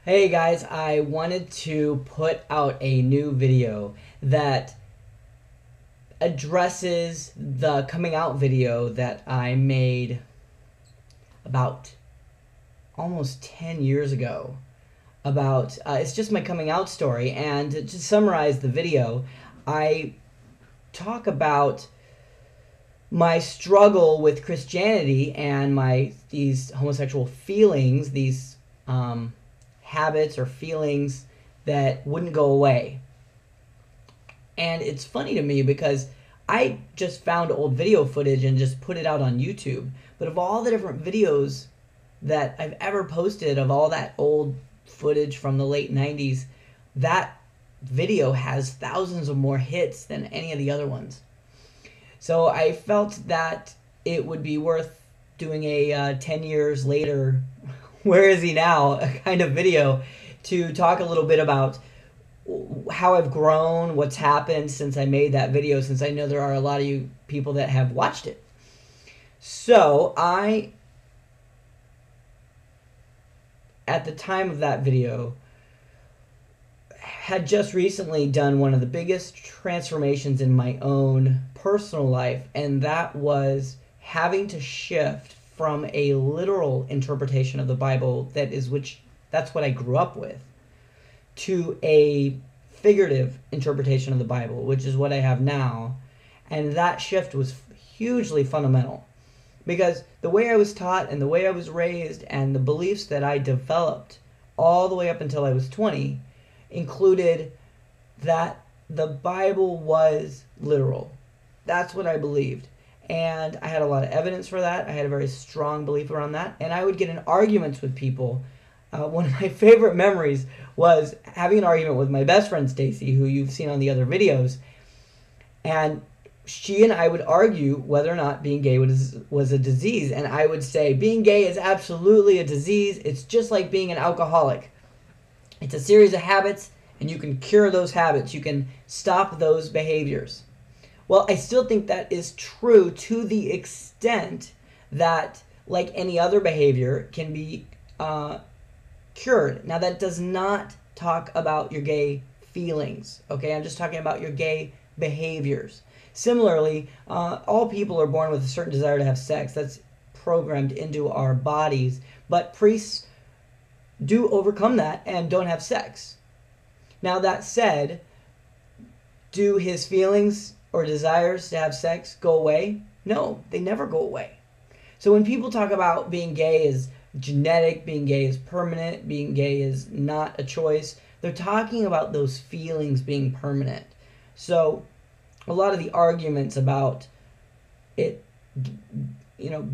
Hey guys, I wanted to put out a new video that addresses the coming out video that I made about almost 10 years ago. It's just my coming out story, and to summarize the video, I talk about my struggle with Christianity and these homosexual feelings, these habits or feelings that wouldn't go away. And it's funny to me because I just found old video footage and just put it out on YouTube. But of all the different videos that I've ever posted of all that old footage from the late 90s, that video has thousands of more hits than any of the other ones. So I felt that it would be worth doing a 10 years later, where is he now, kind of video to talk a little bit about how I've grown, what's happened since I made that video, since I know there are a lot of you people that have watched it. So at the time of that video, had just recently done one of the biggest transformations in my own personal life, and that was having to shift from a literal interpretation of the Bible that's what I grew up with, to a figurative interpretation of the Bible, which is what I have now. And that shift was hugely fundamental because the way I was taught and the way I was raised and the beliefs that I developed all the way up until I was 20 included that the Bible was literal. That's what I believed. And I had a lot of evidence for that. I had a very strong belief around that. And I would get in arguments with people. One of my favorite memories was having an argument with my best friend Stacy, who you've seen on the other videos. And she and I would argue whether or not being gay was a disease. And I would say being gay is absolutely a disease. It's just like being an alcoholic. It's a series of habits, and you can cure those habits. You can stop those behaviors. Well, I still think that is true to the extent that, like any other behavior, can be cured. Now, that does not talk about your gay feelings, okay? I'm just talking about your gay behaviors. Similarly, all people are born with a certain desire to have sex. That's programmed into our bodies, but priests do overcome that and don't have sex. Now, that said, do his feelings or desires to have sex go away? No, they never go away. So when people talk about being gay is genetic, being gay is permanent, being gay is not a choice, they're talking about those feelings being permanent. So a lot of the arguments about it,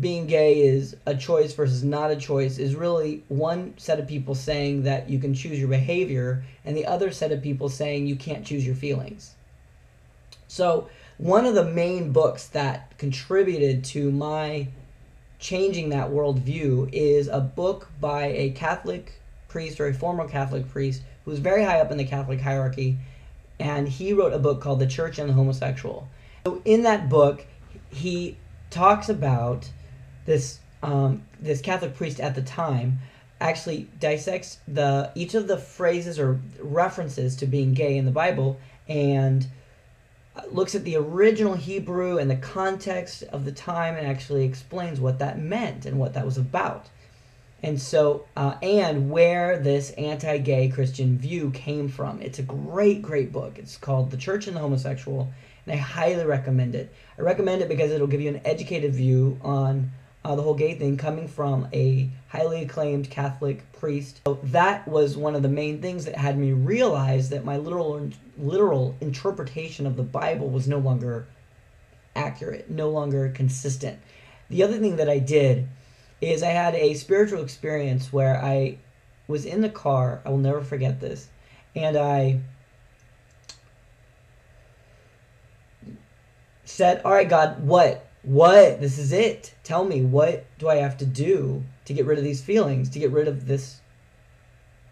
being gay is a choice versus not a choice is really one set of people saying that you can choose your behavior and the other set of people saying you can't choose your feelings. So one of the main books that contributed to my changing that worldview is a book by a Catholic priest, or a former Catholic priest, who was very high up in the Catholic hierarchy, and he wrote a book called The Church and the Homosexual. So in that book, he talks about this Catholic priest at the time actually dissects each of the phrases or references to being gay in the Bible and looks at the original Hebrew and the context of the time and actually explains what that meant and what that was about. And so, and where this anti-gay Christian view came from. It's a great, great book. It's called The Church and the Homosexual, and I highly recommend it. I recommend it because it'll give you an educated view on the whole gay thing coming from a highly acclaimed Catholic priest. So that was one of the main things that had me realize that my literal interpretation of the Bible was no longer accurate, no longer consistent. The other thing that I did is I had a spiritual experience where I was in the car. I will never forget this. And I said, all right, God, what? This is it. Tell me, what do I have to do to get rid of these feelings, to get rid of this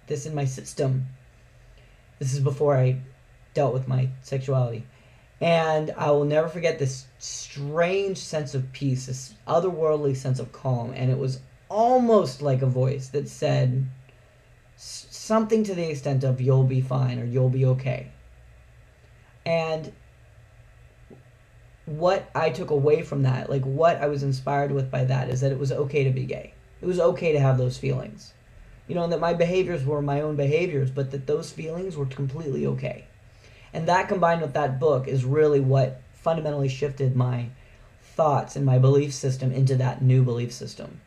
in my system? This is before I dealt with my sexuality. And I will never forget this strange sense of peace, this otherworldly sense of calm. And it was almost like a voice that said, something to the extent of you'll be fine or you'll be okay. And what I took away from that, like what I was inspired with by that, is that it was okay to be gay. It was okay to have those feelings. And that my behaviors were my own behaviors, but that those feelings were completely okay. And that combined with that book is really what fundamentally shifted my thoughts and my belief system into that new belief system.